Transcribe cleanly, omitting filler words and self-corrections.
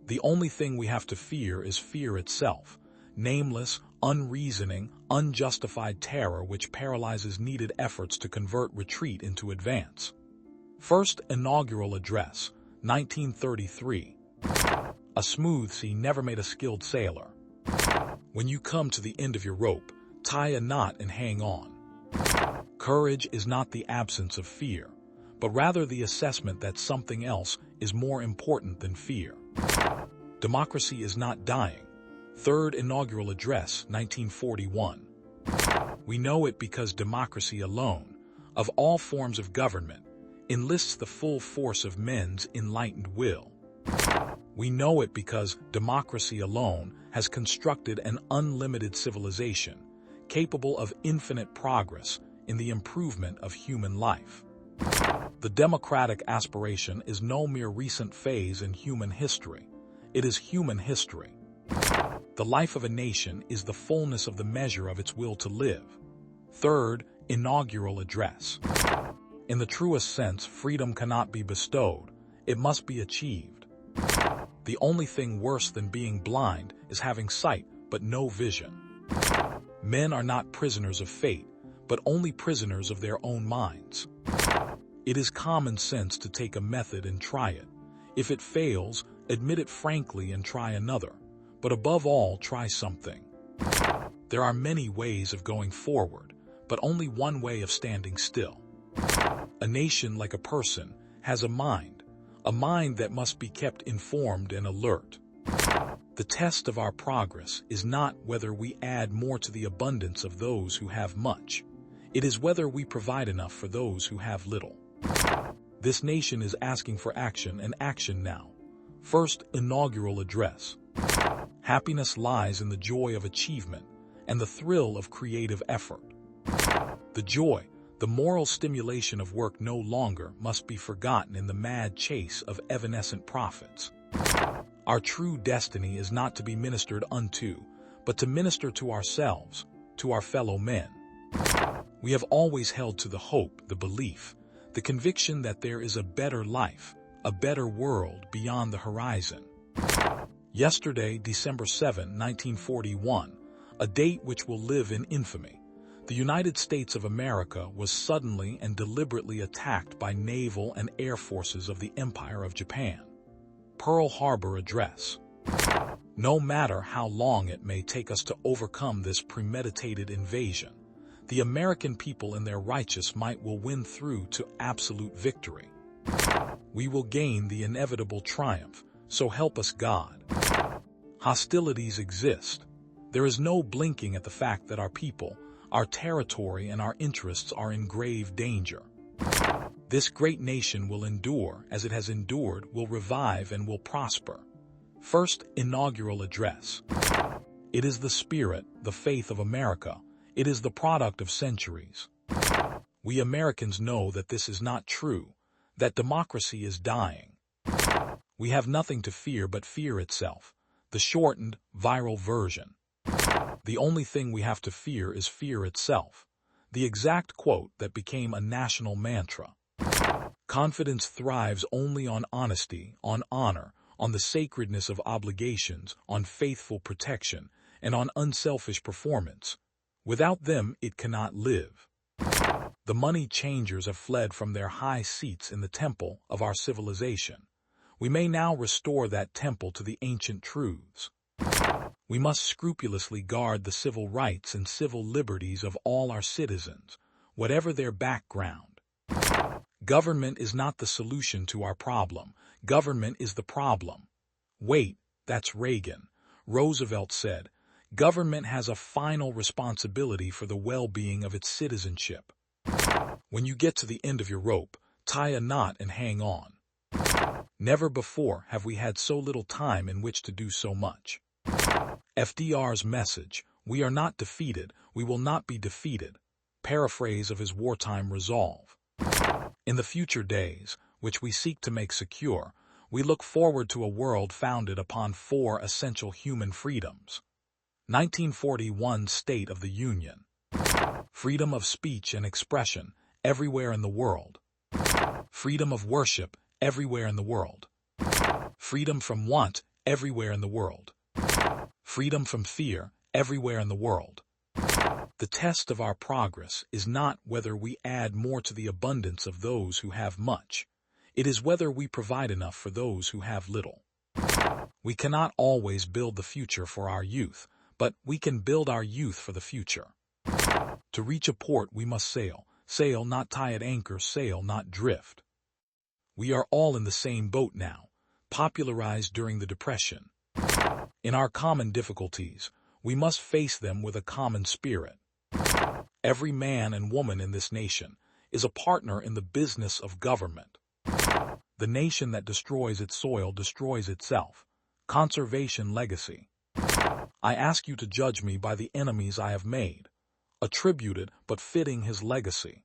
The only thing we have to fear is fear itself, nameless, unreasoning, unjustified terror which paralyzes needed efforts to convert retreat into advance. First Inaugural Address, 1933. A smooth sea never made a skilled sailor. When you come to the end of your rope, tie a knot and hang on. Courage is not the absence of fear, but rather the assessment that something else is more important than fear. Democracy is not dying. Third Inaugural Address, 1941. We know it because democracy alone, of all forms of government, enlists the full force of men's enlightened will. We know it because democracy alone has constructed an unlimited civilization, capable of infinite progress in the improvement of human life. The democratic aspiration is no mere recent phase in human history. It is human history. The life of a nation is the fullness of the measure of its will to live. Third Inaugural Address. In the truest sense, freedom cannot be bestowed. It must be achieved. The only thing worse than being blind is having sight but no vision. Men are not prisoners of fate, but only prisoners of their own minds. It is common sense to take a method and try it. If it fails, admit it frankly and try another. But above all, try something. There are many ways of going forward, but only one way of standing still. A nation, like a person, has a mind that must be kept informed and alert. The test of our progress is not whether we add more to the abundance of those who have much. It is whether we provide enough for those who have little. This nation is asking for action, and action now. First Inaugural Address. Happiness lies in the joy of achievement and the thrill of creative effort. The joy, the moral stimulation of work no longer must be forgotten in the mad chase of evanescent profits. Our true destiny is not to be ministered unto, but to minister to ourselves, to our fellow men. We have always held to the hope, the belief, the conviction that there is a better life, a better world beyond the horizon. Yesterday, December 7, 1941, a date which will live in infamy, the United States of America was suddenly and deliberately attacked by naval and air forces of the Empire of Japan. Pearl Harbor Address. No matter how long it may take us to overcome this premeditated invasion, the American people in their righteous might will win through to absolute victory. We will gain the inevitable triumph, so help us God. Hostilities exist. There is no blinking at the fact that our people, our territory, and our interests are in grave danger. This great nation will endure as it has endured, will revive, and will prosper. First Inaugural Address. It is the spirit, the faith of America. It is the product of centuries. We Americans know that this is not true, that democracy is dying. We have nothing to fear but fear itself, the shortened, viral version. The only thing we have to fear is fear itself, the exact quote that became a national mantra. Confidence thrives only on honesty, on honor, on the sacredness of obligations, on faithful protection, and on unselfish performance. Without them, it cannot live. The money changers have fled from their high seats in the temple of our civilization. We may now restore that temple to the ancient truths. We must scrupulously guard the civil rights and civil liberties of all our citizens, whatever their background. Government is not the solution to our problem. Government is the problem. Wait, that's Reagan. Roosevelt said, government has a final responsibility for the well-being of its citizenship. When you get to the end of your rope, tie a knot and hang on. Never before have we had so little time in which to do so much. FDR's message, "We are not defeated, we will not be defeated," paraphrase of his wartime resolve. In the future days, which we seek to make secure, we look forward to a world founded upon 4 essential human freedoms. 1941 State of the Union. Freedom of speech and expression, everywhere in the world. Freedom of worship, everywhere in the world. Freedom from want, everywhere in the world. Freedom from fear, everywhere in the world. The test of our progress is not whether we add more to the abundance of those who have much. It is whether we provide enough for those who have little. We cannot always build the future for our youth, but we can build our youth for the future. To reach a port, we must sail. Sail, not tie at anchor, sail, not drift. We are all in the same boat now, popularized during the Depression. In our common difficulties, we must face them with a common spirit. Every man and woman in this nation is a partner in the business of government. The nation that destroys its soil destroys itself. Conservation legacy. I ask you to judge me by the enemies I have made, attributed but fitting his legacy.